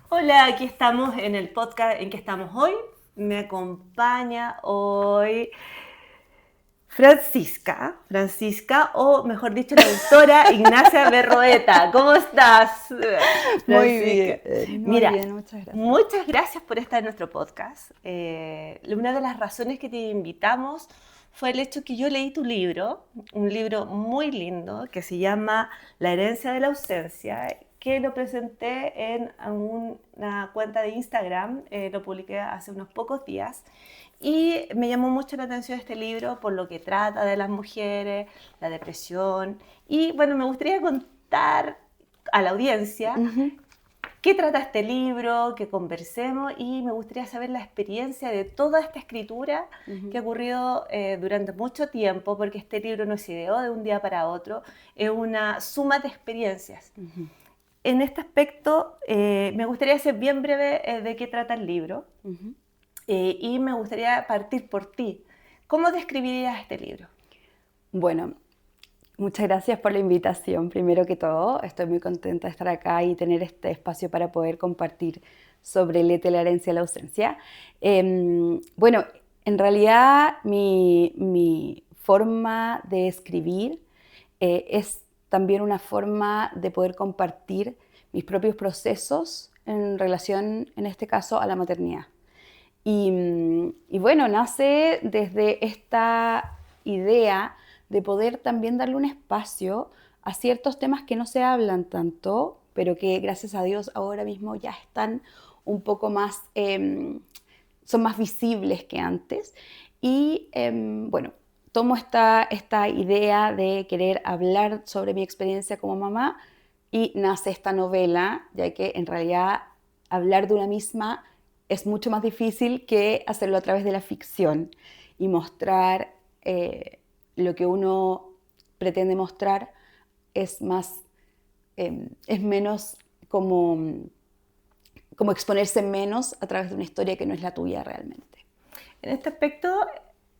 Hola, aquí estamos en el podcast en que estamos hoy. Me acompaña hoy Francisca, o mejor dicho, la autora Ignacia Berroeta. ¿Cómo estás, Muy Francisca? bien, muy Mira, bien, muchas gracias. muchas gracias por estar en nuestro podcast. Una de las razones que te invitamos fue el hecho que yo leí tu libro, un libro muy lindo que se llama La herencia de la ausencia, que lo presenté en una cuenta de Instagram, lo publiqué hace unos pocos días. Y me llamó mucho la atención este libro por lo que trata de las mujeres, la depresión. Y bueno, me gustaría contar a la audiencia Ujú. qué trata este libro, que conversemos, y me gustaría saber la experiencia de toda esta escritura que Ujú. ha ocurrido durante mucho tiempo, porque este libro no se ideó de un día para otro, es una suma de experiencias. Ujú. En este aspecto, me gustaría ser bien breve de qué trata el libro. Ujú. Y me gustaría partir por ti. ¿Cómo describirías este libro? Bueno, muchas gracias por la invitación. Primero que todo, estoy muy contenta de estar acá y tener este espacio para poder compartir sobre la herencia y la ausencia. Bueno, en realidad mi forma de escribir es también una forma de poder compartir mis propios procesos en relación, en este caso, a la maternidad. Y bueno, nace desde esta idea de poder también darle un espacio a ciertos temas que no se hablan tanto, pero que gracias a Dios ahora mismo ya están un poco más, son más visibles que antes. Y bueno, tomo esta idea de querer hablar sobre mi experiencia como mamá y nace esta novela, ya que en realidad hablar de una misma es mucho más difícil que hacerlo a través de la ficción y mostrar lo que uno pretende mostrar es más, es menos como exponerse menos a través de una historia que no es la tuya realmente. En este aspecto,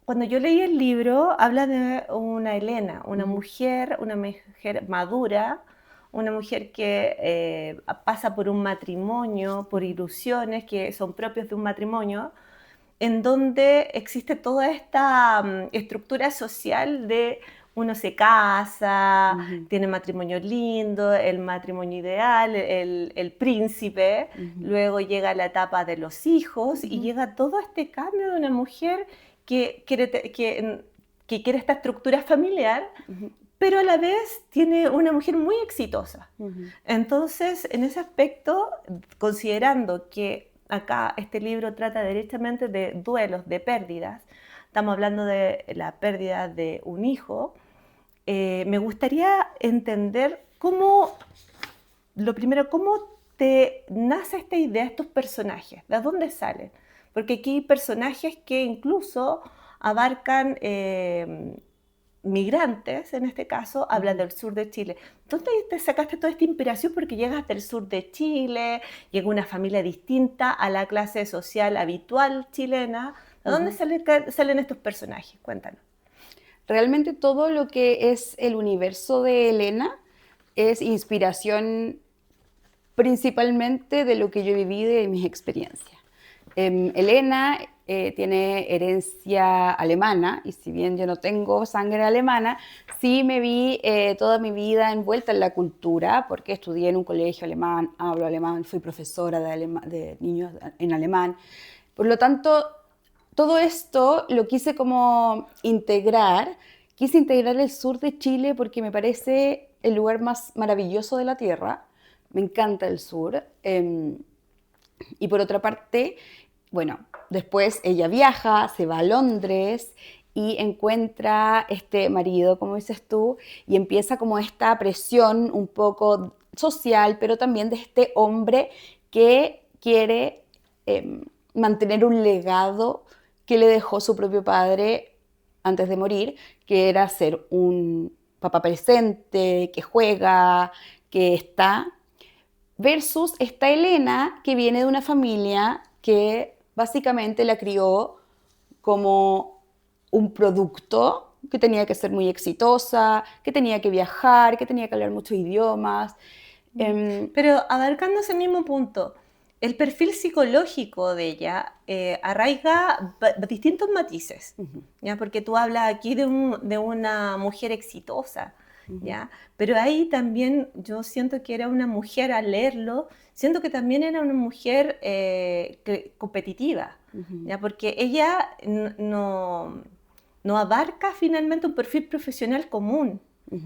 cuando yo leí el libro, habla de una Elena, Ujú. una mujer madura, una mujer que pasa por un matrimonio, por Ujú. ilusiones que son propios de un matrimonio, en donde existe toda esta estructura social de uno se casa, Ujú. tiene matrimonio lindo, el matrimonio ideal, el príncipe, Ujú. luego llega la etapa de los hijos y Ujú. llega todo este cambio de una mujer que quiere esta estructura familiar, Ujú. pero a la vez tiene una mujer muy exitosa. Ujú. Entonces, en ese aspecto, considerando que acá este libro trata directamente de duelos, de pérdidas, estamos hablando de la pérdida de un hijo, me gustaría entender lo primero, cómo te nace esta idea, estos personajes, ¿de dónde salen? Porque aquí hay personajes que incluso abarcan migrantes, en este caso, hablan Ujú. del sur de Chile. ¿Dónde te sacaste toda esta inspiración? Porque llegas del sur de Chile, llega una familia distinta a la clase social habitual chilena. ¿De dónde Ujú. salen estos personajes? Cuéntanos. Realmente todo lo que es el universo de Elena es inspiración principalmente de lo que yo viví de mis experiencias. Elena tiene herencia alemana y si bien yo no tengo sangre alemana, sí me vi toda mi vida envuelta en la cultura porque estudié en un colegio alemán, hablo alemán, fui profesora de niños en alemán. Por lo tanto, todo esto lo quise como integrar. Quise integrar el sur de Chile porque me parece el lugar más maravilloso de la tierra. Me encanta el sur. Y por otra parte, bueno, después ella viaja, se va a Londres y encuentra este marido, como dices tú, y empieza como esta presión un poco social, pero también de este hombre que quiere eh, mantener un legado que le dejó su propio padre antes de morir, que era ser un papá presente, que juega, que está versus esta Elena que viene de una familia que básicamente la crió como un producto, que tenía que ser muy exitosa, que tenía que viajar, que tenía que hablar muchos idiomas. Pero abarcando ese mismo punto, el perfil psicológico de ella arraiga distintos matices, ¿ya? Porque tú hablas aquí de una mujer exitosa, ¿ya? Pero ahí también yo siento que era una mujer, al leerlo, siento que también era una mujer competitiva, ¿ya? Porque ella no abarca finalmente un perfil profesional común,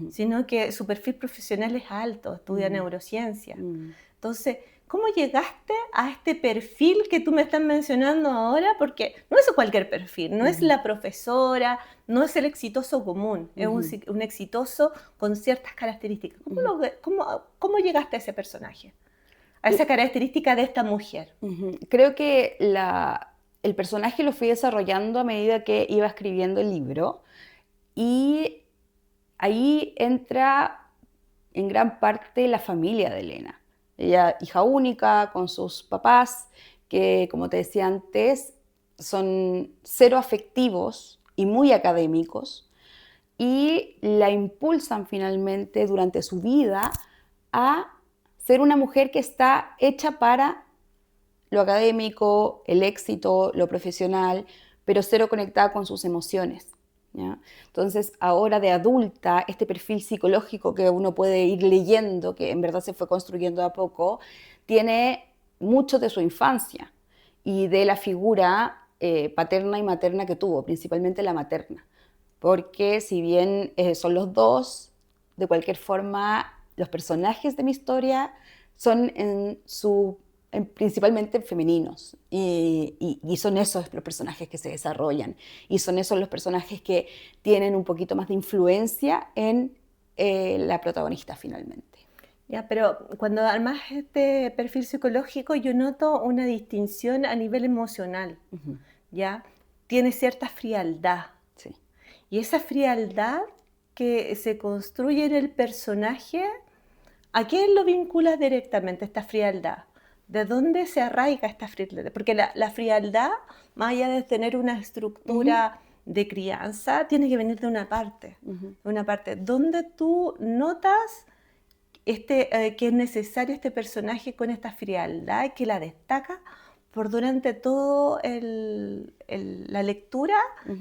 sino que su perfil profesional es alto, estudia neurociencia. Entonces, ¿cómo llegaste a este perfil que tú me estás mencionando ahora? Porque no es cualquier perfil, no es la profesora, no es el exitoso común, es un exitoso con ciertas características. ¿Cómo llegaste a ese personaje? A esa característica de esta mujer. Creo que el personaje lo fui desarrollando a medida que iba escribiendo el libro, y ahí entra en gran parte la familia de Elena. Ella, hija única, con sus papás, que, como te decía antes, son cero afectivos y muy académicos, y la impulsan finalmente durante su vida a ser una mujer que está hecha para lo académico, el éxito, lo profesional, pero cero conectada con sus emociones, ¿ya? Entonces, ahora de adulta, este perfil psicológico que uno puede ir leyendo, que en verdad se fue construyendo a poco, tiene mucho de su infancia y de la figura paterna y materna que tuvo, principalmente la materna. Porque si bien son los dos, de cualquier forma, los personajes de mi historia son principalmente femeninos, y son esos los personajes que se desarrollan, y son esos los personajes que tienen un poquito más de influencia en la protagonista finalmente. Ya, pero cuando armas este perfil psicológico, yo noto una distinción a nivel emocional, ¿ya? Tiene cierta frialdad. Sí. Y esa frialdad que se construye en el personaje, ¿a quién lo vinculas directamente esta frialdad? ¿De dónde se arraiga esta frialdad? Porque la frialdad, más allá de tener una estructura de crianza, tiene que venir de una parte. De una parte. ¿Dónde tú notas que es necesario este personaje con esta frialdad que la destaca por durante todo la lectura?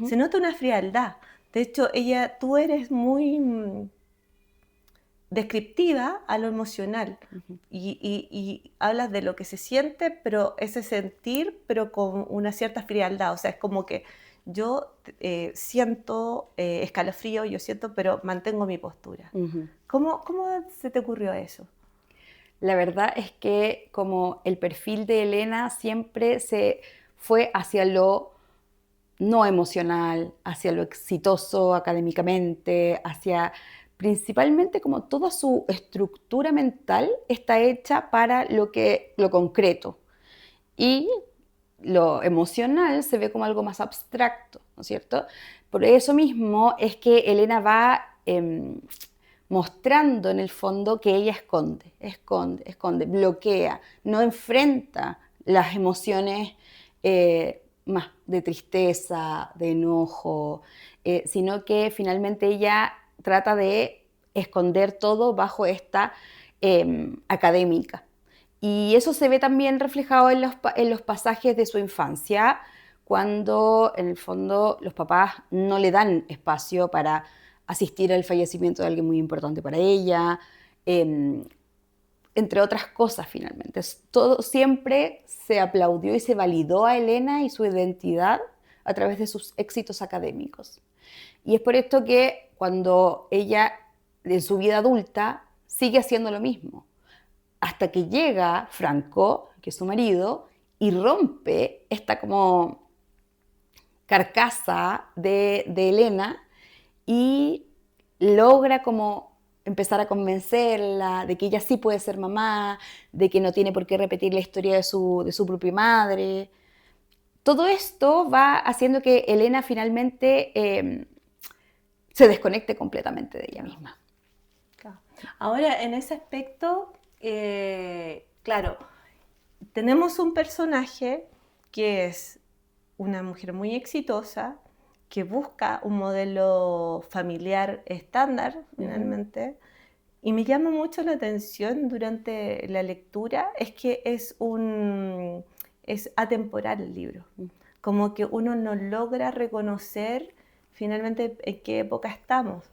Se nota una frialdad. De hecho, tú eres muy descriptiva a lo emocional y hablas de lo que se siente, pero ese sentir, pero con una cierta frialdad. O sea, es como que yo siento escalofrío, yo siento, pero mantengo mi postura. ¿Cómo se te ocurrió eso? La verdad es que como el perfil de Elena siempre se fue hacia lo no emocional, hacia lo exitoso académicamente, hacia principalmente como toda su estructura mental está hecha para lo concreto, y lo emocional se ve como algo más abstracto, ¿no es cierto? Por eso mismo es que Elena va mostrando en el fondo que ella esconde, bloquea, no enfrenta las emociones más de tristeza, de enojo, sino que finalmente ella trata de esconder todo bajo esta académica. Y eso se ve también reflejado en los pasajes de su infancia, cuando en el fondo los papás no le dan espacio para asistir al fallecimiento de alguien muy importante para ella, entre otras cosas finalmente. Todo siempre se aplaudió y se validó a Elena y su identidad a través de sus éxitos académicos. Y es por esto que cuando ella, en su vida adulta, sigue haciendo lo mismo, hasta que llega Franco, que es su marido, y rompe esta como carcasa de Elena, y logra como empezar a convencerla de que ella sí puede ser mamá, de que no tiene por qué repetir la historia de su propia madre. Todo esto va haciendo que Elena finalmente se desconecte completamente de ella misma. Ahora, en ese aspecto, claro, tenemos un personaje que es una mujer muy exitosa, que busca un modelo familiar estándar, finalmente, Y me llama mucho la atención durante la lectura, es que es atemporal el libro. Como que uno no logra reconocer finalmente en qué época estamos,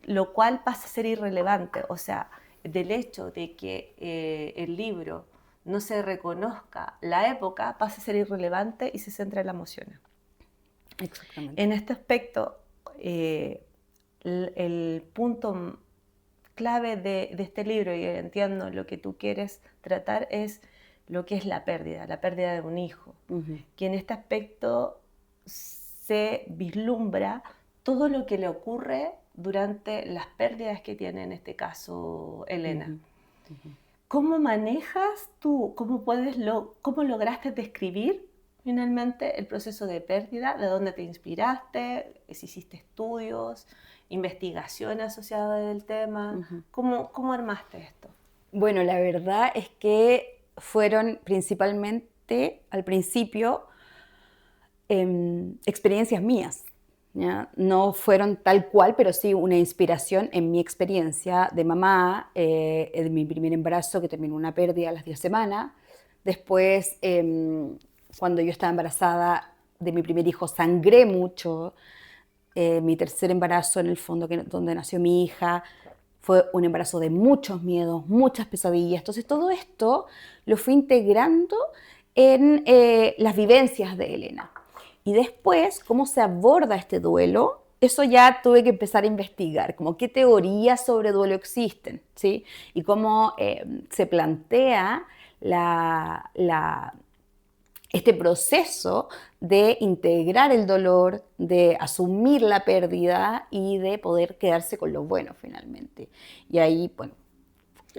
lo cual pasa a ser irrelevante. O sea, del hecho de que el libro no se reconozca la época, pasa a ser irrelevante y se centra en la emoción. Exactamente. En este aspecto, el punto clave de este libro, y entiendo lo que tú quieres tratar, es lo que es la pérdida de un hijo, que en este aspecto se vislumbra todo lo que le ocurre durante las pérdidas que tiene en este caso Elena. ¿Cómo manejas tú, cómo lograste describir finalmente el proceso de pérdida? ¿De dónde te inspiraste? ¿Si hiciste estudios, investigación asociada del tema? ¿Cómo armaste esto? Bueno, la verdad es que fueron principalmente, al principio, experiencias mías, ¿ya? No fueron tal cual, pero sí una inspiración en mi experiencia de mamá, en mi primer embarazo, que terminó una pérdida a las 10 semanas. Después, cuando yo estaba embarazada de mi primer hijo, sangré mucho. Mi tercer embarazo, en el fondo, donde nació mi hija, fue un embarazo de muchos miedos, muchas pesadillas. Entonces, todo esto lo fui integrando en las vivencias de Elena. Y después, cómo se aborda este duelo, eso ya tuve que empezar a investigar, como qué teorías sobre duelo existen, ¿sí? Y cómo se plantea este proceso de integrar el dolor, de asumir la pérdida y de poder quedarse con lo bueno finalmente. Y ahí, bueno,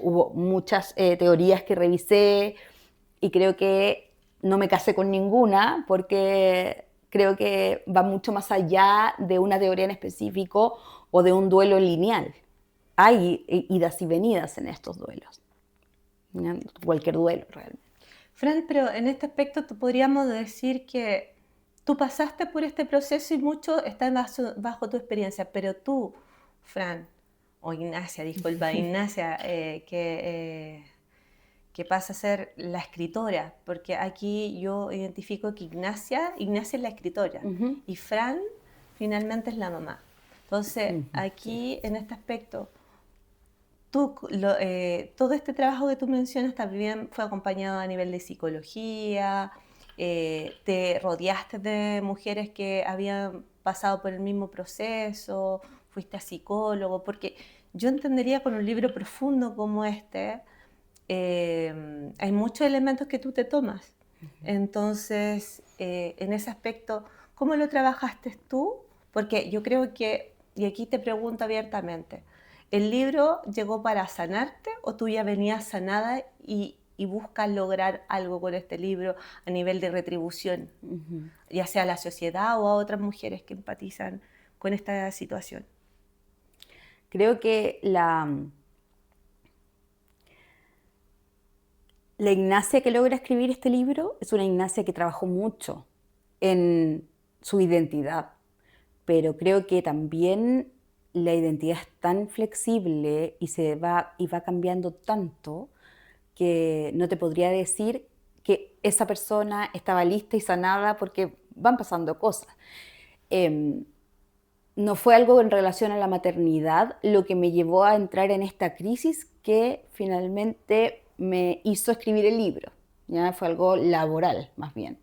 hubo muchas teorías que revisé y creo que no me casé con ninguna porque creo que va mucho más allá de una teoría en específico o de un duelo lineal. Hay idas y venidas en estos duelos, ¿no? Cualquier duelo realmente. Fran, pero en este aspecto podríamos decir que tú pasaste por este proceso y mucho está bajo tu experiencia, pero tú, Fran, o Ignacia, disculpa, Ignacia, que pasa a ser la escritora, porque aquí yo identifico que Ignacia es la escritora y Fran finalmente es la mamá. Entonces, aquí en este aspecto, todo este trabajo que tú mencionas también fue acompañado a nivel de psicología, te rodeaste de mujeres que habían pasado por el mismo proceso, fuiste a psicólogo, porque yo entendería con un libro profundo como este, hay muchos elementos que tú te tomas. Entonces, en ese aspecto, ¿cómo lo trabajaste tú? Porque yo creo que, y aquí te pregunto abiertamente, ¿el libro llegó para sanarte o tú ya venías sanada y buscas lograr algo con este libro a nivel de retribución, ya sea a la sociedad o a otras mujeres que empatizan con esta situación? Creo que la Ignacia que logra escribir este libro es una Ignacia que trabajó mucho en su identidad, pero creo que también la identidad es tan flexible y va cambiando tanto que no te podría decir que esa persona estaba lista y sanada porque van pasando cosas. No fue algo en relación a la maternidad lo que me llevó a entrar en esta crisis que finalmente me hizo escribir el libro. ¿Ya? Fue algo laboral, más bien.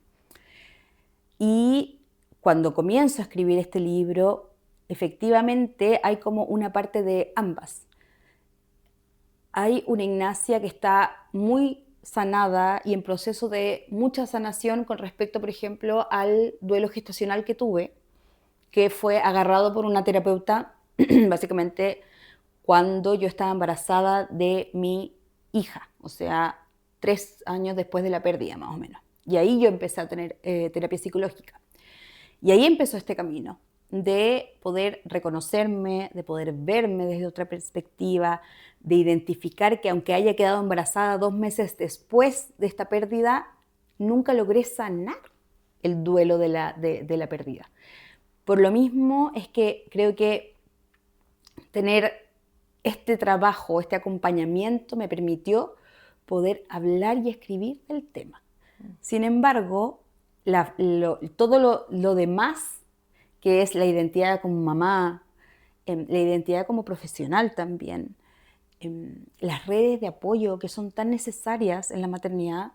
Y cuando comienzo a escribir este libro, efectivamente hay como una parte de ambas. Hay una Ignacia que está muy sanada y en proceso de mucha sanación con respecto, por ejemplo, al duelo gestacional que tuve, que fue agarrado por una terapeuta básicamente cuando yo estaba embarazada de mi hija, o sea, 3 años después de la pérdida más o menos. Y ahí yo empecé a tener terapia psicológica. Y ahí empezó este camino de poder reconocerme, de poder verme desde otra perspectiva, de identificar que aunque haya quedado embarazada 2 meses después de esta pérdida, nunca logré sanar el duelo de la pérdida. Por lo mismo es que creo que tener este trabajo, este acompañamiento me permitió poder hablar y escribir del tema. Sin embargo, todo lo demás, que es la identidad como mamá, la identidad como profesional también, las redes de apoyo que son tan necesarias en la maternidad,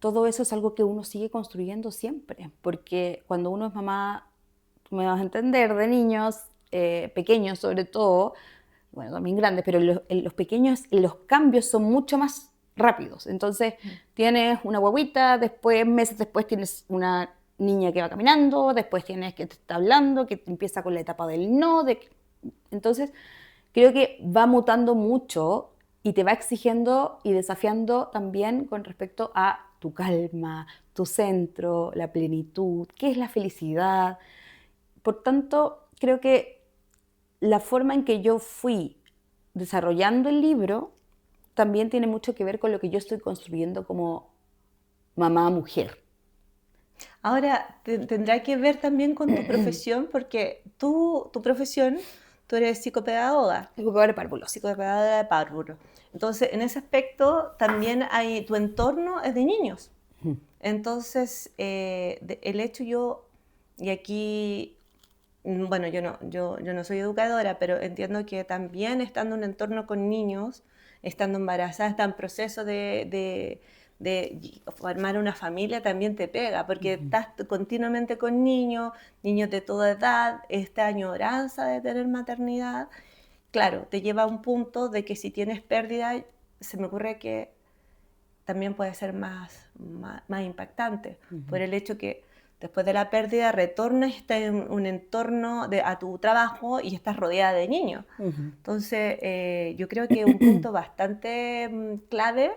todo eso es algo que uno sigue construyendo siempre, porque cuando uno es mamá, tú me vas a entender, de niños pequeños sobre todo, bueno, también grandes, pero los pequeños, los cambios son mucho más rápidos. Entonces, tienes una guaguita, después, meses después, tienes una niña que va caminando, después tienes que te está hablando, que empieza con la etapa del no. Entonces, creo que va mutando mucho y te va exigiendo y desafiando también con respecto a tu calma, tu centro, la plenitud, qué es la felicidad. Por tanto, creo que la forma en que yo fui desarrollando el libro también tiene mucho que ver con lo que yo estoy construyendo como mamá mujer. Ahora, tendrá que ver también con tu profesión, porque tu profesión, tú eres psicopedagoga, Educadora de párvulos. psicopedagoga de párvulos. Entonces, en ese aspecto también tu entorno es de niños. Entonces, el hecho y aquí, bueno, yo no soy educadora, pero entiendo que también estando en un entorno con niños, estando embarazada, está en proceso de formar una familia, también te pega, porque estás continuamente con niños de toda edad, esta añoranza de tener maternidad, claro, te lleva a un punto de que si tienes pérdida, se me ocurre que también puede ser más impactante, por el hecho que después de la pérdida retornas, estás en un entorno a tu trabajo y estás rodeada de niños. Entonces, yo creo que un punto bastante clave,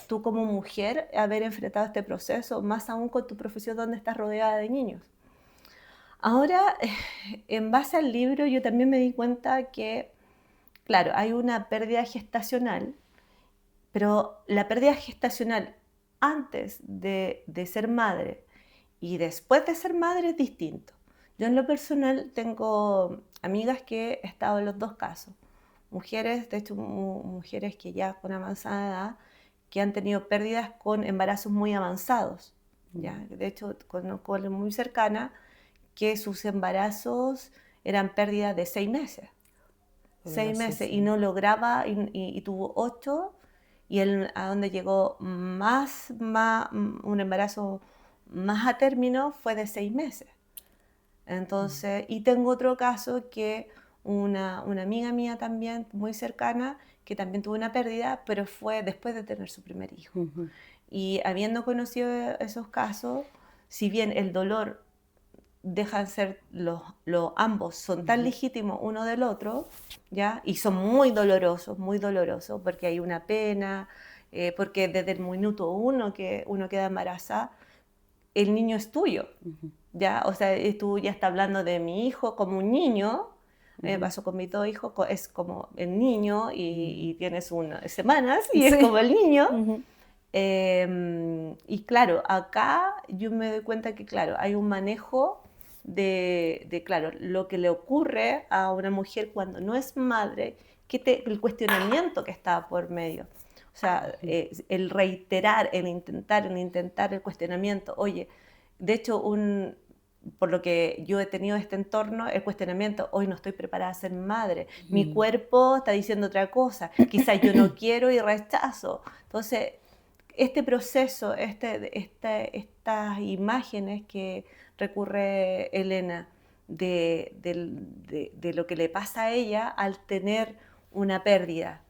tú como mujer, haber enfrentado este proceso, más aún con tu profesión donde estás rodeada de niños. Ahora, en base al libro, yo también me di cuenta que, claro, hay una pérdida gestacional, pero la pérdida gestacional antes de ser madre y después de ser madre es distinto. Yo en lo personal tengo amigas que he estado en los dos casos. Mujeres, de hecho mujeres que ya con avanzada edad, que han tenido pérdidas con embarazos muy avanzados. ¿Ya? De hecho, conozco a alguien muy cercana que sus embarazos eran pérdidas de 6 meses. 6 meses y no lograba y tuvo 8 y él a donde llegó un embarazo más a término fue de 6 meses. Entonces, y tengo otro caso que una amiga mía también, muy cercana, que también tuvo una pérdida, pero fue después de tener su primer hijo. Y habiendo conocido esos casos, si bien el dolor dejan ser ambos son tan legítimos uno del otro, ¿ya? Y son muy dolorosos, porque hay una pena, porque desde el minuto uno que uno queda embarazada, el niño es tuyo, ¿ya? O sea, tú ya estás hablando de mi hijo como un niño, pasó con mis dos hijos, es como el niño y tienes unas semanas y es como el niño. Y claro, acá yo me doy cuenta que, claro, hay un manejo claro, lo que le ocurre a una mujer cuando no es madre, el cuestionamiento que está por medio. O sea, el reiterar, el intentar el cuestionamiento. Oye, de hecho, por lo que yo he tenido este entorno, el cuestionamiento, hoy no estoy preparada a ser madre, mi cuerpo está diciendo otra cosa, quizás yo no quiero y rechazo. Entonces, este proceso, estas imágenes que recurre Elena de lo que le pasa a ella al tener una pérdida,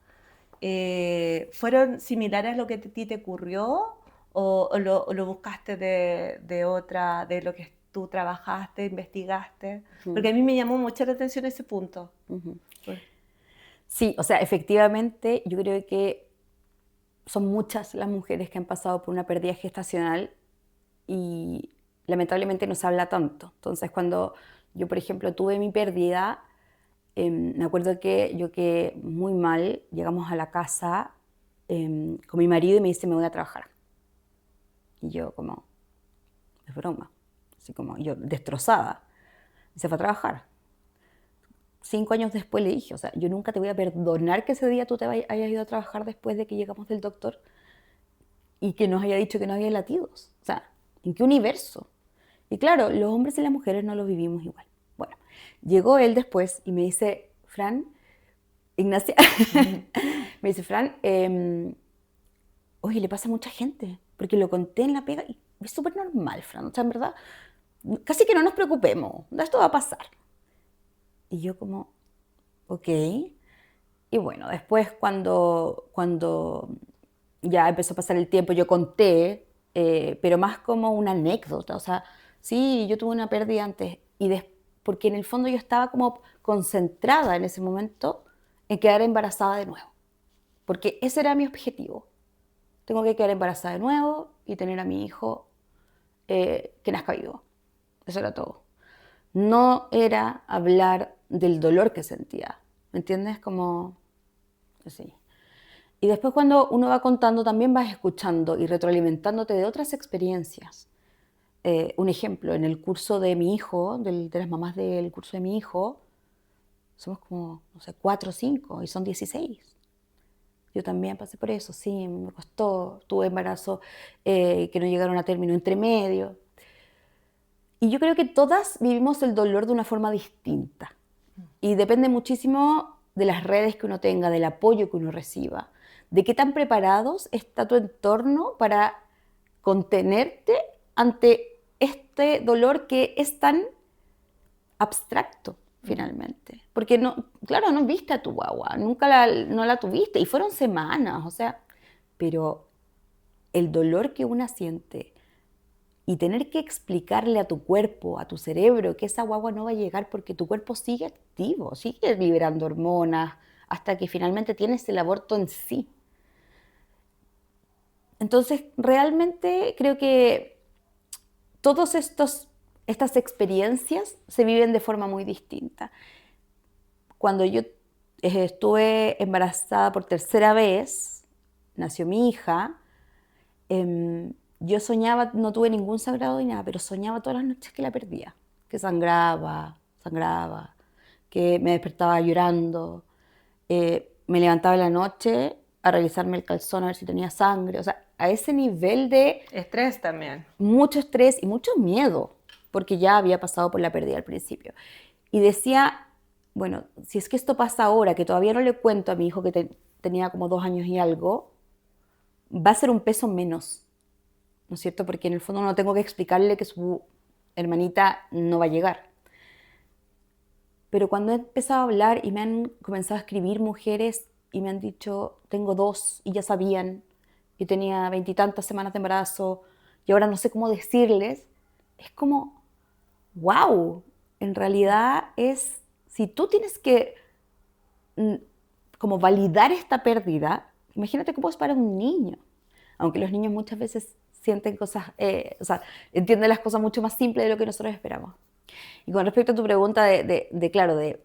¿fueron similares a lo que a ti te ocurrió o lo buscaste de lo que tú trabajaste, investigaste? Porque a mí me llamó mucho la atención ese punto. Sí, o sea, efectivamente, yo creo que son muchas las mujeres que han pasado por una pérdida gestacional y lamentablemente no se habla tanto. Entonces, cuando yo, por ejemplo, tuve mi pérdida, me acuerdo que yo quedé muy mal, llegamos a la casa con mi marido y me dice, me voy a trabajar. Y yo como, es broma, así como yo destrozada. Y se fue a trabajar. 5 años después le dije, o sea, yo nunca te voy a perdonar que ese día tú te hayas ido a trabajar después de que llegamos del doctor y que nos haya dicho que no había latidos. O sea, ¿en qué universo? Y claro, los hombres y las mujeres no lo vivimos igual. Bueno, llegó él después y me dice, Fran, Ignacia, me dice, Fran, oye, le pasa a mucha gente, porque lo conté en la pega y es súper normal, Fran. O sea, en verdad, casi que no nos preocupemos, esto va a pasar. Y yo como, ok. Y bueno, después cuando ya empezó a pasar el tiempo, yo conté, pero más como una anécdota. O sea, sí, yo tuve una pérdida antes, porque en el fondo yo estaba como concentrada en ese momento en quedar embarazada de nuevo. Porque ese era mi objetivo. Tengo que quedar embarazada de nuevo y tener a mi hijo que nazca vivo. Eso era todo. No era hablar del dolor que sentía. ¿Me entiendes? Como así. Y después cuando uno va contando también vas escuchando y retroalimentándote de otras experiencias. Un ejemplo, en el curso de mi hijo, de las mamás del curso de mi hijo, somos como, no sé, 4 o 5 y son 16. Yo también pasé por eso, sí, me costó, tuve embarazo que no llegaron a término entre medio. Y yo creo que todas vivimos el dolor de una forma distinta. Y depende muchísimo de las redes que uno tenga, del apoyo que uno reciba, de qué tan preparados está tu entorno para contenerte ante este dolor que es tan abstracto finalmente. Porque no, claro, no viste a tu guagua, no la tuviste y fueron semanas, o sea, pero el dolor que una siente y tener que explicarle a tu cuerpo, a tu cerebro, que esa guagua no va a llegar porque tu cuerpo sigue activo, sigue liberando hormonas hasta que finalmente tienes el aborto en sí. Entonces, realmente creo que todas estas experiencias se viven de forma muy distinta. Cuando yo estuve embarazada por tercera vez, nació mi hija, yo soñaba, no tuve ningún sangrado ni nada, pero soñaba todas las noches que la perdía, que sangraba, que me despertaba llorando, me levantaba en la noche a revisarme el calzón a ver si tenía sangre, o sea, a ese nivel de Estrés también. mucho estrés y mucho miedo, porque ya había pasado por la pérdida al principio. Y decía, bueno, si es que esto pasa ahora, que todavía no le cuento a mi hijo que tenía como 2 años y algo, va a ser un peso menos, ¿no es cierto? Porque en el fondo no tengo que explicarle que su hermanita no va a llegar. Pero cuando he empezado a hablar y me han comenzado a escribir mujeres y me han dicho, tengo 2 y ya sabían, y tenía 20 y tantas semanas de embarazo y ahora no sé cómo decirles, es como, wow, en realidad es, si tú tienes que como validar esta pérdida, imagínate cómo es para un niño, aunque los niños muchas veces sienten cosas, o sea, entienden las cosas mucho más simples de lo que nosotros esperamos. Y con respecto a tu pregunta claro, de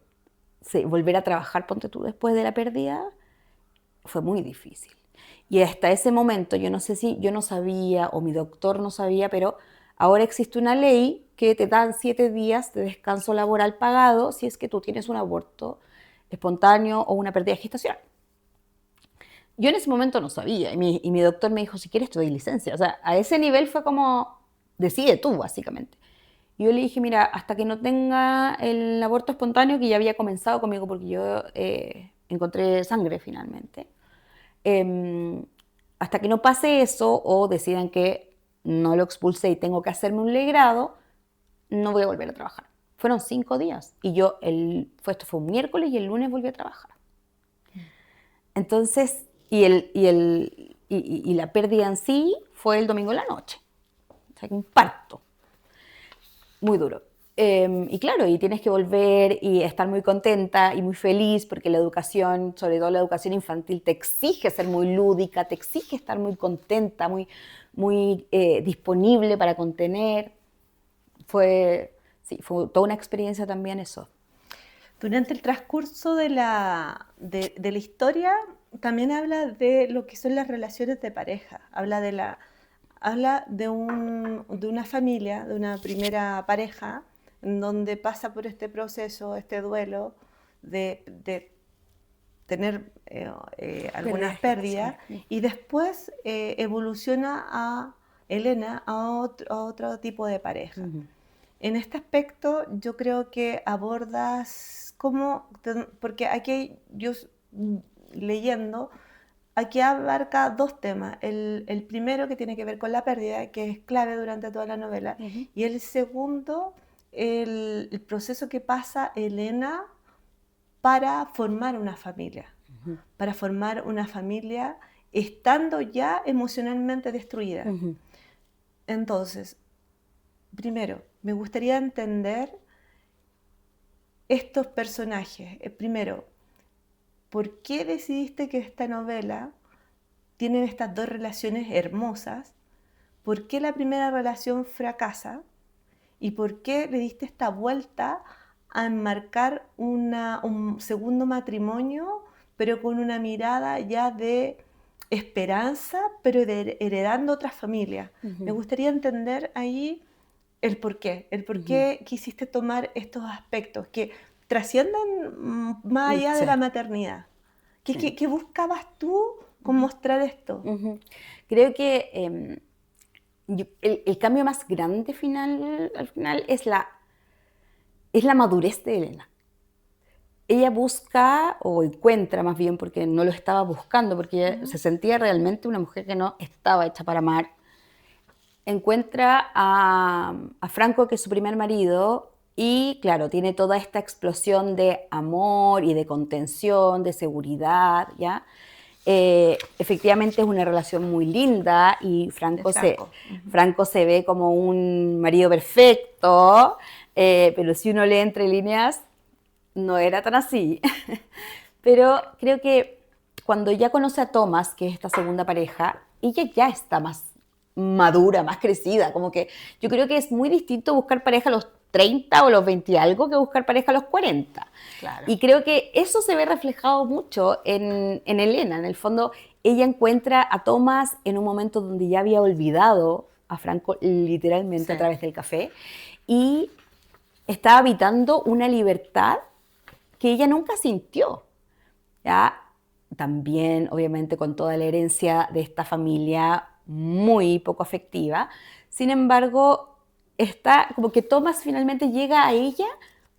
sí, volver a trabajar, ponte tú, después de la pérdida, fue muy difícil. Y hasta ese momento, yo no sé si yo no sabía o mi doctor no sabía, pero ahora existe una ley que te dan 7 días de descanso laboral pagado si es que tú tienes un aborto espontáneo o una pérdida gestacional. Yo en ese momento no sabía y mi doctor me dijo, si quieres te doy licencia. O sea, a ese nivel fue como, decide tú, básicamente. Y yo le dije, mira, hasta que no tenga el aborto espontáneo, que ya había comenzado conmigo porque yo encontré sangre finalmente, eh, hasta que no pase eso o decidan que no lo expulsé y tengo que hacerme un legrado, no voy a volver a trabajar. Fueron 5 días y yo, esto fue un miércoles y el lunes volví a trabajar. Entonces, y la pérdida en sí fue el domingo en la noche. O sea, un parto. Muy duro. Y claro, y tienes que volver y estar muy contenta y muy feliz porque la educación, sobre todo la educación infantil, te exige ser muy lúdica, te exige estar muy contenta, muy disponible para contener. Sí, fue toda una experiencia también eso. Durante el transcurso de la historia también habla de lo que son las relaciones de pareja, habla de una familia, de una primera pareja, en donde pasa por este proceso, este duelo, de tener algunas pérdidas, sí. y después evoluciona a Elena a otro tipo de pareja. En este aspecto yo creo que abordas porque aquí yo leyendo, aquí abarca dos temas. El primero, que tiene que ver con la pérdida, que es clave durante toda la novela, y el segundo, el proceso que pasa Elena para formar una familia, estando ya emocionalmente destruida. Entonces, primero, me gustaría entender estos personajes. Primero, ¿por qué decidiste que esta novela tiene estas dos relaciones hermosas? ¿Por qué la primera relación fracasa? ¿Y por qué le diste esta vuelta a enmarcar un segundo matrimonio, pero con una mirada ya de esperanza, pero heredando otras familias? Me gustaría entender ahí el por qué quisiste tomar estos aspectos que trascienden más allá de la maternidad. ¿Qué buscabas tú con mostrar esto? Creo que el cambio más grande al final es la madurez de Elena. Ella busca, o encuentra más bien, porque no lo estaba buscando, porque ella se sentía realmente una mujer que no estaba hecha para amar. Encuentra a Franco, que es su primer marido, y claro, tiene toda esta explosión de amor y de contención, de seguridad, ¿ya? Efectivamente es una relación muy linda y Franco se ve como un marido perfecto, pero si uno lee entre líneas, no era tan así. Pero creo que cuando ya conoce a Thomas, que es esta segunda pareja, ella ya está más madura, más crecida, como que yo creo que es muy distinto buscar pareja a los 30 o los 20 y algo que buscar pareja a los 40. Claro. Y creo que eso se ve reflejado mucho en Elena. En el fondo, ella encuentra a Thomas en un momento donde ya había olvidado a Franco literalmente a través del café, y está habitando una libertad que ella nunca sintió, ¿ya? También, obviamente, con toda la herencia de esta familia muy poco afectiva. Sin embargo, está como que Thomas finalmente llega a ella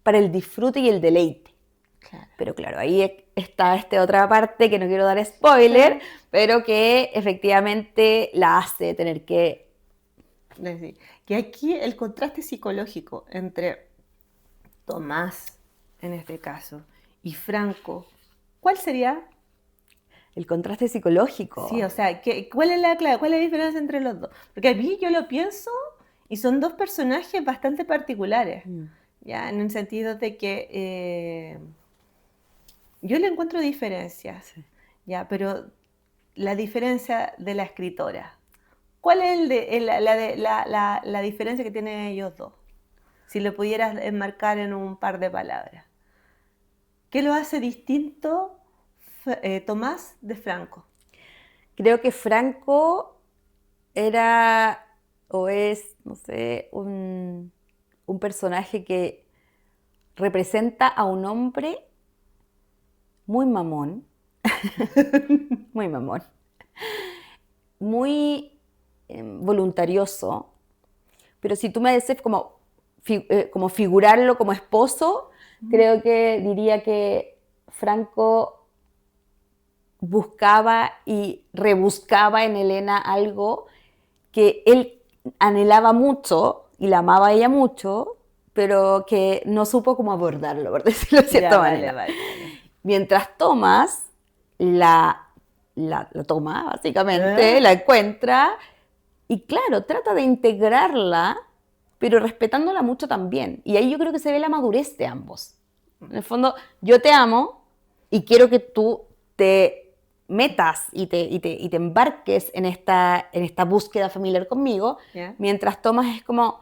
para el disfrute y el deleite. Claro. Pero claro, ahí está esta otra parte que no quiero dar spoiler, pero que efectivamente la hace tener que... decir, que aquí el contraste psicológico entre Tomás, en este caso, y Franco, ¿cuál sería? El contraste psicológico. Sí, o sea, ¿cuál es la clave? ¿Cuál es la diferencia entre los dos? Porque a mí yo lo pienso y son dos personajes bastante particulares, ¿ya? En el sentido de que yo le encuentro diferencias, ¿ya? Pero la diferencia de la escritora, ¿cuál es la diferencia que tienen ellos dos? Si lo pudieras enmarcar en un par de palabras. ¿Qué lo hace distinto Tomás de Franco? Creo que Franco era o es, no sé, un personaje que representa a un hombre muy mamón, muy mamón, muy voluntarioso, pero si tú me dices como figurarlo como esposo, creo que diría que Franco buscaba y rebuscaba en Elena algo que él anhelaba mucho y la amaba a ella mucho, pero que no supo cómo abordarlo, por decirlo de cierta manera. Vale. Mientras Thomas la toma, básicamente, la encuentra y claro, trata de integrarla, pero respetándola mucho también. Y ahí yo creo que se ve la madurez de ambos. En el fondo, yo te amo y quiero que tú te metas y te embarques en esta búsqueda familiar conmigo, mientras Thomas es como,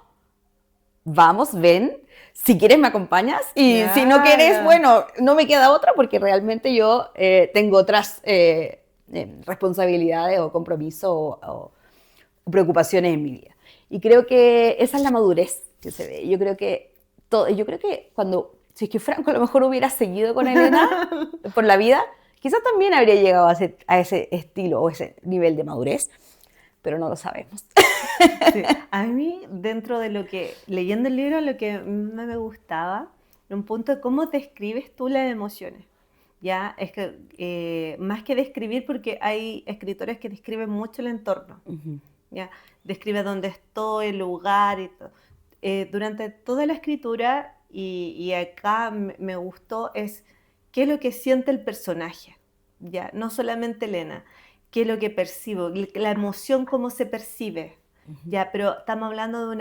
vamos, ven, si quieres me acompañas y si no quieres, bueno, no me queda otra porque realmente yo tengo otras responsabilidades o compromisos o preocupaciones en mi vida. Y creo que esa es la madurez que se ve. Yo creo que cuando si es que Franco a lo mejor hubiera seguido con Elena por la vida, quizás también habría llegado a ese estilo o ese nivel de madurez, pero no lo sabemos. Sí. A mí, dentro de lo que, leyendo el libro, lo que más me gustaba, en un punto de cómo describes tú las emociones. Ya, es que más que describir, porque hay escritores que describen mucho el entorno. Ya, describe dónde estoy, el lugar y todo. Durante toda la escritura, y acá me gustó, es qué es lo que siente el personaje. Ya, no solamente Elena, qué es lo que percibo, la emoción, cómo se percibe. Ya, pero estamos hablando de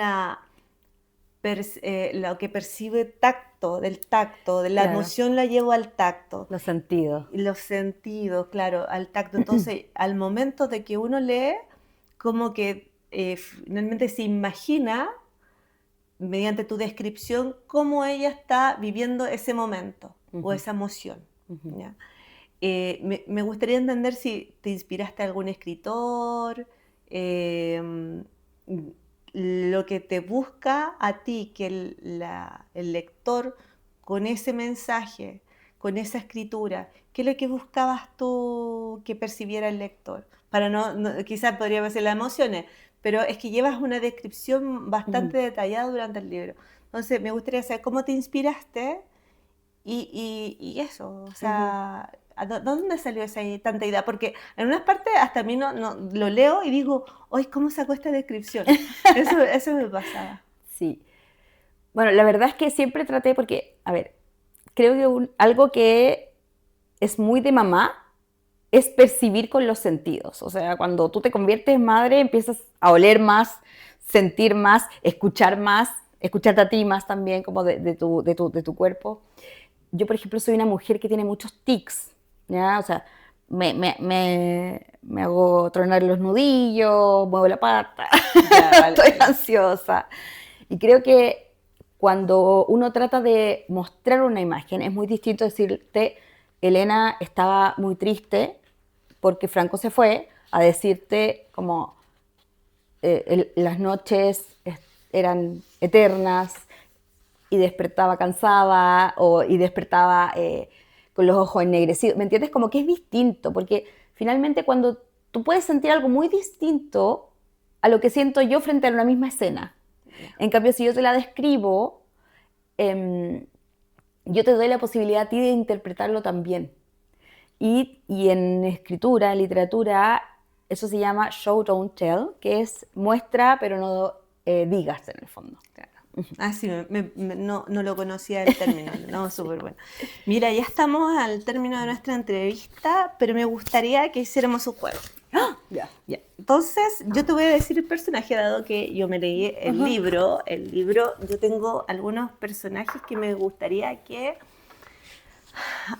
lo que percibe tacto, del tacto, de la Claro. emoción la llevo al tacto. Los sentidos. Y los sentidos, claro, al tacto. Entonces, al momento de que uno lee, como que finalmente se imagina, mediante tu descripción, cómo ella está viviendo ese momento o esa emoción. ¿Ya? Me gustaría entender si te inspiraste a algún escritor, lo que te busca a ti, que el lector con ese mensaje, con esa escritura, ¿qué es lo que buscabas tú que percibiera el lector? Para quizás podría ser las emociones, pero es que llevas una descripción bastante detallada durante el libro. Entonces, me gustaría saber cómo te inspiraste y eso, o sea, ¿dónde salió tanta idea? Porque en unas partes hasta a mí no lo leo y digo, ¡ay, cómo sacó esta descripción! Eso me pasaba. Sí. Bueno, la verdad es que siempre traté, porque, a ver, creo que algo que es muy de mamá es percibir con los sentidos. O sea, cuando tú te conviertes en madre, empiezas a oler más, sentir más, escucharte a ti más también, como de tu cuerpo. Yo, por ejemplo, soy una mujer que tiene muchos tics, ¿ya? O sea, me hago tronar los nudillos, muevo la pata, Ya, vale, estoy vale. ansiosa. Y creo que cuando uno trata de mostrar una imagen, es muy distinto decirte, Elena estaba muy triste porque Franco se fue, a decirte como las noches eran eternas y despertaba cansada y despertaba con los ojos ennegrecidos. ¿Me entiendes? Como que es distinto, porque finalmente cuando tú puedes sentir algo muy distinto a lo que siento yo frente a una misma escena. En cambio, si yo te la describo, yo te doy la posibilidad a ti de interpretarlo también. Y en escritura, en literatura, eso se llama show, don't tell, que es muestra, pero no digas en el fondo. Claro. Ah, sí, no lo conocía el término, no, súper bueno. Mira, ya estamos al término de nuestra entrevista, pero me gustaría que hiciéramos un juego. ¡Ah! Ya. Ya. Entonces, yo te voy a decir el personaje, dado que yo me leí el libro. Yo tengo algunos personajes que me gustaría que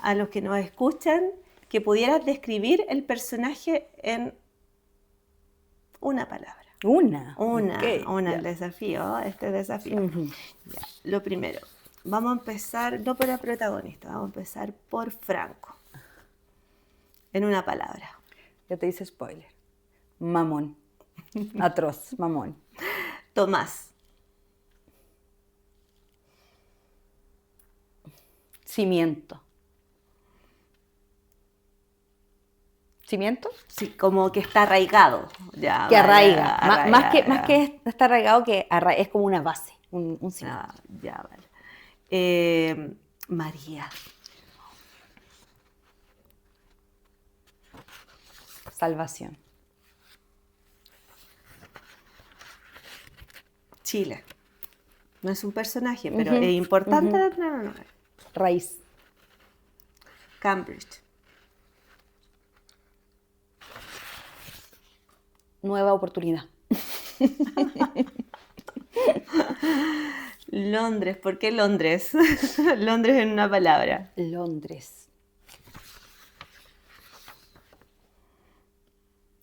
a los que nos escuchan, que pudieras describir el personaje en una palabra. Una, El desafío, este desafío. Ya, lo primero, vamos a empezar, no por el protagonista, vamos a empezar por Franco. En una palabra. Ya te hice spoiler. Mamón. Atroz, mamón. Tomás. Cimiento. ¿Cimiento? Sí, como que está arraigado. Ya, que arraiga. arraiga. Más que está arraigado, que es como una base, un cimiento. Ya, vale. María. Salvación. Chile. No es un personaje, pero es importante de tener un nombre. Raíz. Cambridge. Nueva oportunidad. Londres. ¿Por qué Londres? Londres en una palabra. Londres.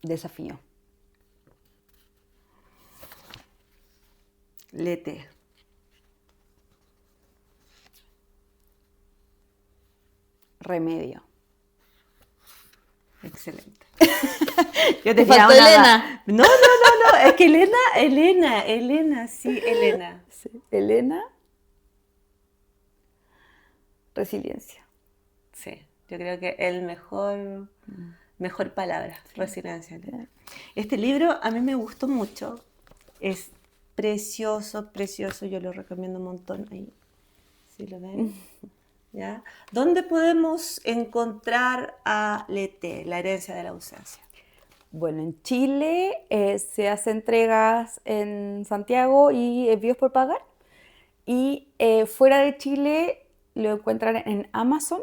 Desafío. Lete. Remedio. Excelente. Yo te faltó Elena. No, es que Elena, sí, Elena. Sí. Elena. resiliencia. Sí, yo creo que el mejor palabra, resiliencia. Este libro a mí me gustó mucho, es precioso, precioso, yo lo recomiendo un montón ahí, si lo ven. ¿Ya? ¿Dónde podemos encontrar a Leté, la herencia de la ausencia? Bueno, en Chile se hace entregas en Santiago y envíos por pagar. Y fuera de Chile lo encuentran en Amazon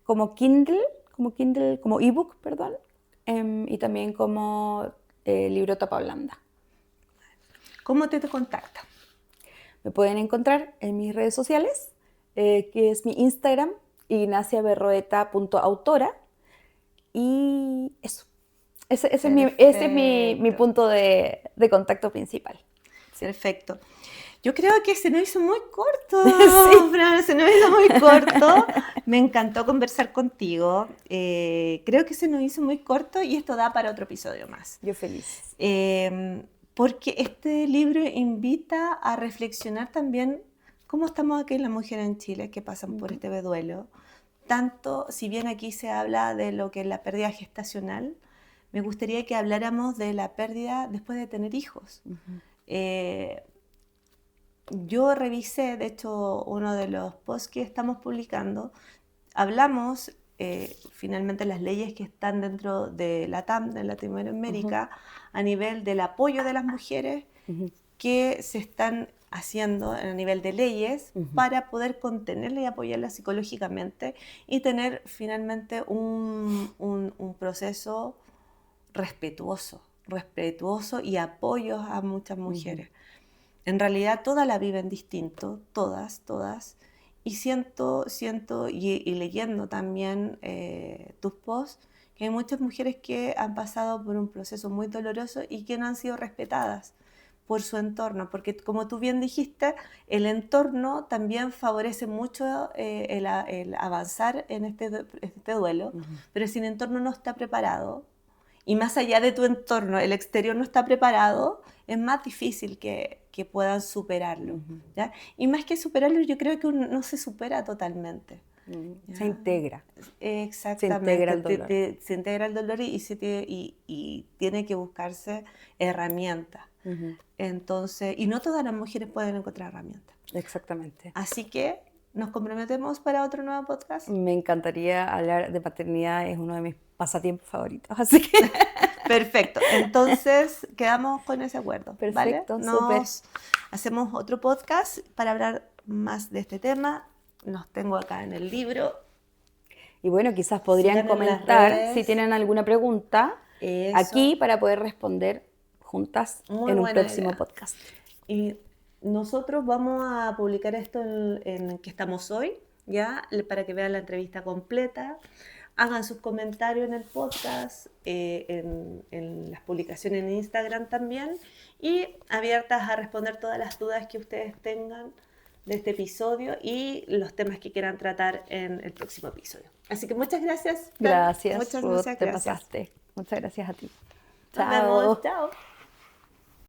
como Kindle, como ebook, perdón, y también como libro tapa blanda. ¿Cómo te contactan? Me pueden encontrar en mis redes sociales, que es mi Instagram, ignaciaberroeta.autora, y eso. Ese es mi punto de contacto principal. Perfecto. Yo creo que se nos hizo muy corto, Sí. Fran, se nos hizo muy corto. Me encantó conversar contigo. Creo que se nos hizo muy corto y esto da para otro episodio más. Yo feliz. Porque este libro invita a reflexionar también cómo estamos aquí las mujeres en Chile que pasan por este duelo. Tanto, si bien aquí se habla de lo que es la pérdida gestacional, me gustaría que habláramos de la pérdida después de tener hijos. Yo revisé, de hecho, uno de los posts que estamos publicando, hablamos finalmente las leyes que están dentro de la TAM, de Latinoamérica, a nivel del apoyo de las mujeres que se están haciendo a nivel de leyes para poder contenerlas y apoyarlas psicológicamente y tener finalmente un proceso respetuoso y apoyos a muchas mujeres. En realidad todas la viven distinto, todas, y siento y leyendo también tus posts, que hay muchas mujeres que han pasado por un proceso muy doloroso y que no han sido respetadas por su entorno, porque como tú bien dijiste, el entorno también favorece mucho el avanzar en este duelo, pero si el entorno no está preparado, y más allá de tu entorno, el exterior no está preparado, es más difícil que puedan superarlo. ¿Ya? Y más que superarlo, yo creo que uno no se supera totalmente. Se integra. Exactamente. Se integra el dolor. Se integra el dolor y tiene que buscarse herramientas. Entonces, y no todas las mujeres pueden encontrar herramientas. Exactamente. Así que nos comprometemos para otro nuevo podcast. Me encantaría hablar de paternidad, es uno de mis pasatiempos favoritos, así que... Perfecto, entonces quedamos con ese acuerdo. Perfecto, ¿vale? súper. Hacemos otro podcast para hablar más de este tema. Los tengo acá en el libro. Y bueno, quizás podrían Sigan en las comentar redes. si tienen alguna pregunta Eso. aquí para poder responder juntas Muy en un buena próximo idea. podcast. Y nosotros vamos a publicar esto en que estamos hoy, ¿ya? Para que vean la entrevista completa. Hagan sus comentarios en el podcast, en las publicaciones en Instagram también, y abiertas a responder todas las dudas que ustedes tengan de este episodio y los temas que quieran tratar en el próximo episodio. Así que muchas gracias. Gracias, Muchas Ruth, gracias. te pasaste. Muchas gracias a ti. Nos vemos. Chao.